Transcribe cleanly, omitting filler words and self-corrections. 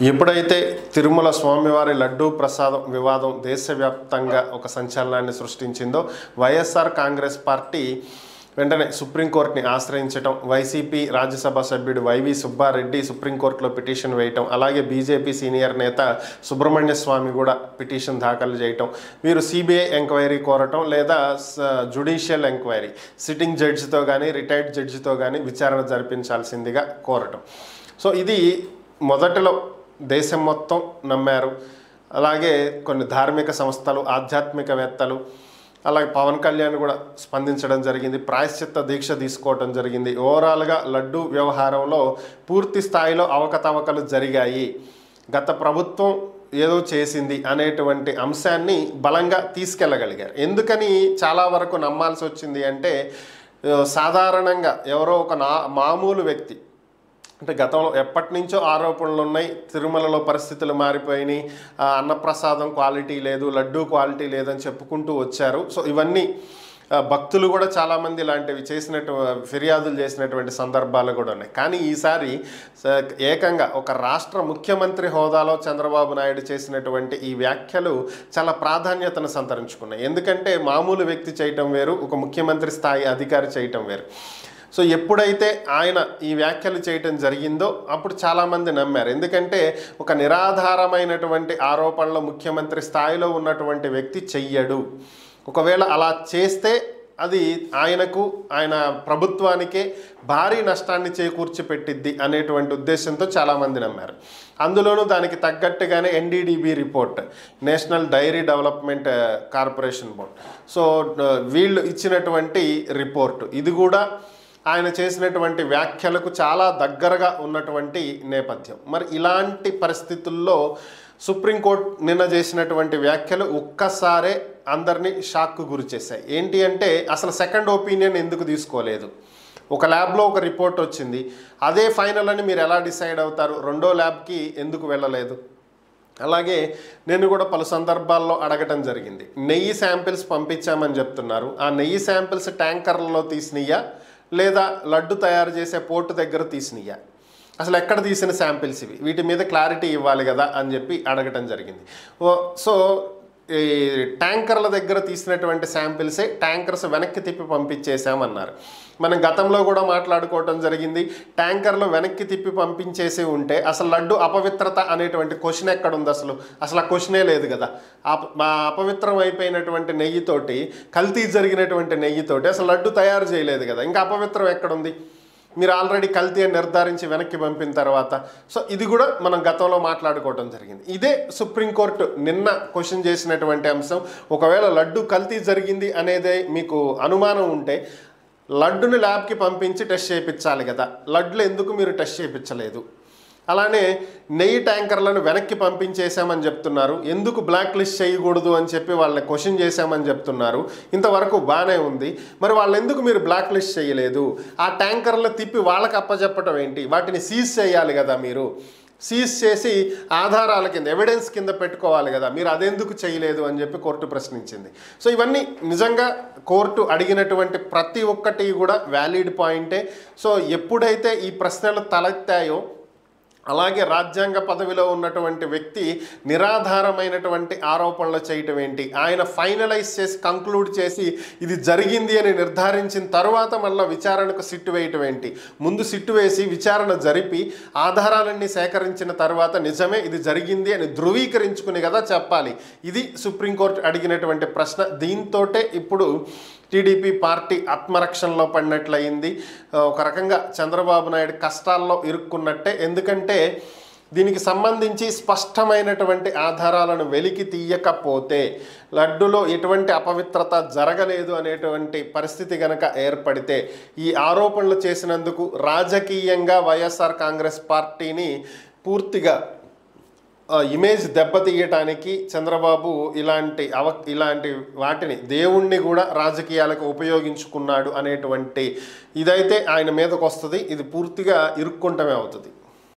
ఎప్పుడైతే తిరుమల స్వామివారి లడ్డూ ప్రసాదం వివాదం దేశవ్యాప్తంగా ఒక సంచలనాన్ని సృష్టించిందో వైఎస్ఆర్ కాంగ్రెస్ పార్టీ వెంటనే సుప్రీంకోర్టుని ఆశ్రయించడం, వైసీపీ రాజ్యసభ సభ్యుడు వైవి సుబ్బారెడ్డి సుప్రీంకోర్టులో పిటిషన్ వేయటం, అలాగే బీజేపీ సీనియర్ నేత సుబ్రహ్మణ్య స్వామి కూడా పిటిషన్ దాఖలు చేయటం, వీరు సిబిఐ ఎంక్వైరీ కోరటం లేదా జ్యుడిషియల్ ఎంక్వైరీ సిట్టింగ్ జడ్జితో కానీ రిటైర్డ్ జడ్జితో కానీ విచారణ జరిపించాల్సిందిగా కోరటం. సో ఇది మొదటిలో దేశం మొత్తం నమ్మారు. అలాగే కొన్ని ధార్మిక సంస్థలు, ఆధ్యాత్మికవేత్తలు, అలాగే పవన్ కళ్యాణ్ కూడా స్పందించడం జరిగింది, ప్రాయశ్చిత్త దీక్ష తీసుకోవడం జరిగింది. ఓవరాల్గా లడ్డూ వ్యవహారంలో పూర్తి స్థాయిలో అవకతవకలు జరిగాయి, గత ప్రభుత్వం ఏదో చేసింది అనేటువంటి అంశాన్ని బలంగా తీసుకెళ్ళగలిగారు. ఎందుకని చాలా వరకు నమ్మాల్సి వచ్చింది అంటే, సాధారణంగా ఎవరో ఒక మామూలు వ్యక్తి, అంటే గతంలో ఎప్పటి నుంచో ఆరోపణలు ఉన్నాయి, తిరుమలలో పరిస్థితులు మారిపోయినాయి, అన్నప్రసాదం క్వాలిటీ లేదు, లడ్డూ క్వాలిటీ లేదని చెప్పుకుంటూ వచ్చారు. సో ఇవన్నీ భక్తులు కూడా చాలామంది ఇలాంటివి ఫిర్యాదులు చేసినటువంటి సందర్భాలు కూడా ఉన్నాయి. కానీ ఈసారి ఏకంగా ఒక రాష్ట్ర ముఖ్యమంత్రి హోదాలో చంద్రబాబు నాయుడు చేసినటువంటి ఈ వ్యాఖ్యలు చాలా ప్రాధాన్యతను సంతరించుకున్నాయి. ఎందుకంటే మామూలు వ్యక్తి చేయటం వేరు, ఒక ముఖ్యమంత్రి స్థాయి అధికారి చేయటం వేరు. సో ఎప్పుడైతే ఆయన ఈ వ్యాఖ్యలు చేయటం జరిగిందో అప్పుడు చాలామంది నమ్మారు. ఎందుకంటే ఒక నిరాధారమైనటువంటి ఆరోపణలు ముఖ్యమంత్రి స్థాయిలో ఉన్నటువంటి వ్యక్తి చెయ్యడు, ఒకవేళ అలా చేస్తే అది ఆయనకు, ఆయన ప్రభుత్వానికే భారీ నష్టాన్ని చేకూర్చి పెట్టిద్ది అనేటువంటి ఉద్దేశంతో చాలామంది నమ్మారు. అందులోనూ దానికి తగ్గట్టుగానే NDDB report, national dairy development corporation board, so వీళ్ళు ఇచ్చినటువంటి రిపోర్టు, ఇది కూడా ఆయన చేసినటువంటి వ్యాఖ్యలకు చాలా దగ్గరగా ఉన్నటువంటి నేపథ్యం. మరి ఇలాంటి పరిస్థితుల్లో సుప్రీంకోర్టు నిన్న చేసినటువంటి వ్యాఖ్యలు ఒక్కసారే అందరినీ షాక్కు గురి చేశాయి. ఏంటి అంటే, అసలు సెకండ్ ఒపీనియన్ ఎందుకు తీసుకోలేదు? ఒక ల్యాబ్లో ఒక రిపోర్ట్ వచ్చింది, అదే ఫైనల్ అని మీరు ఎలా డిసైడ్ అవుతారు? రెండో ల్యాబ్కి ఎందుకు వెళ్ళలేదు? అలాగే నేను కూడా పలు సందర్భాల్లో అడగటం జరిగింది, నెయ్యి శాంపిల్స్ పంపించామని చెప్తున్నారు, ఆ నెయ్యి శాంపిల్స్ ట్యాంకర్లలో తీసినయ్యా లేదా లడ్డు తయారు చేసే పోర్టు దగ్గర తీసినయ్యా? అసలు ఎక్కడ తీసిన శాంపిల్స్ ఇవి? వీటి మీద క్లారిటీ ఇవ్వాలి కదా అని చెప్పి అడగటం జరిగింది. సో ఈ ట్యాంకర్ల దగ్గర తీసినటువంటి శాంపిల్సే ట్యాంకర్స్ వెనక్కి తిప్పి పంపించేసామన్నారు. మనం గతంలో కూడా మాట్లాడుకోవటం జరిగింది, ట్యాంకర్లు వెనక్కి తిప్పి పంపించేసి ఉంటే అసలు లడ్డు అపవిత్రత అనేటువంటి క్వశ్చన్ ఎక్కడుంది? అసలు ఆ క్వశ్చనే లేదు కదా. మా అపవిత్రం అయిపోయినటువంటి నెయ్యితోటి, కల్తీ జరిగినటువంటి నెయ్యితోటి అసలు లడ్డు తయారు చేయలేదు కదా, ఇంకా అపవిత్రం ఎక్కడుంది? మీరు ఆల్రెడీ కల్తీ అని నిర్ధారించి వెనక్కి పంపిన తర్వాత. సో ఇది కూడా మనం గతంలో మాట్లాడుకోవడం జరిగింది. ఇదే సుప్రీంకోర్టు నిన్న క్వశ్చన్ చేసినటువంటి అంశం. ఒకవేళ లడ్డు కల్తీ జరిగింది అనేదే మీకు అనుమానం ఉంటే లడ్డుని ల్యాబ్కి పంపించి టెస్ట్ చేయించాలి కదా, లడ్డులు ఎందుకు మీరు టెస్ట్ చేయించలేదు? అలానే నెయ్యి ట్యాంకర్లను వెనక్కి పంపించేసామని చెప్తున్నారు, ఎందుకు బ్లాక్ లిస్ట్ చేయకూడదు అని చెప్పి వాళ్ళని క్వశ్చన్ చేశామని చెప్తున్నారు. ఇంతవరకు బాగానే ఉంది, మరి వాళ్ళు ఎందుకు మీరు బ్లాక్ లిస్ట్ చేయలేదు? ఆ ట్యాంకర్లు తిప్పి వాళ్ళకి అప్పచెప్పటం ఏంటి? వాటిని సీజ్ చేయాలి కదా, మీరు సీజ్ చేసి ఆధారాల కింద, ఎవిడెన్స్ కింద పెట్టుకోవాలి కదా, మీరు అదెందుకు చేయలేదు అని చెప్పి కోర్టు ప్రశ్నించింది. సో ఇవన్నీ నిజంగా కోర్టు అడిగినటువంటి ప్రతి ఒక్కటి కూడా వ్యాలిడ్ పాయింటే. సో ఎప్పుడైతే ఈ ప్రశ్నలు తలెత్తాయో, అలాగే రాజ్యాంగ పదవిలో ఉన్నటువంటి వ్యక్తి నిరాధారమైనటువంటి ఆరోపణలు చేయటం ఏంటి? ఆయన ఫైనలైజ్ చేసి కంక్లూడ్ చేసి ఇది జరిగింది అని నిర్ధారించిన తర్వాత మళ్ళీ విచారణకు సిట్టు వేయటం ఏంటి? ముందు సిట్టు వేసి విచారణ జరిపి ఆధారాలన్నీ సేకరించిన తర్వాత నిజమే ఇది జరిగింది అని ధృవీకరించుకుని కదా చెప్పాలి. ఇది సుప్రీంకోర్టు అడిగినటువంటి ప్రశ్న. దీంతోటే ఇప్పుడు టీడీపీ పార్టీ ఆత్మరక్షణలో పడినట్లయింది. ఒక రకంగా చంద్రబాబు నాయుడు కష్టాల్లో ఇరుక్కున్నట్టే. ఎందుకంటే దీనికి సంబంధించి స్పష్టమైనటువంటి ఆధారాలను వెలికి తీయకపోతే లడ్డులో ఎటువంటి అపవిత్రత జరగలేదు అనేటువంటి పరిస్థితి గనక ఏర్పడితే, ఈ ఆరోపణలు చేసినందుకు రాజకీయంగా వైఎస్ఆర్ కాంగ్రెస్ పార్టీని పూర్తిగా ఇమేజ్ దెబ్బతీయటానికి చంద్రబాబు ఇలాంటి వాటిని, దేవుణ్ణి కూడా రాజకీయాలకు ఉపయోగించుకున్నాడు అనేటువంటి ఇదైతే ఆయన మీదకు వస్తుంది. ఇది పూర్తిగా ఇరుక్కుంటమే అవుతుంది.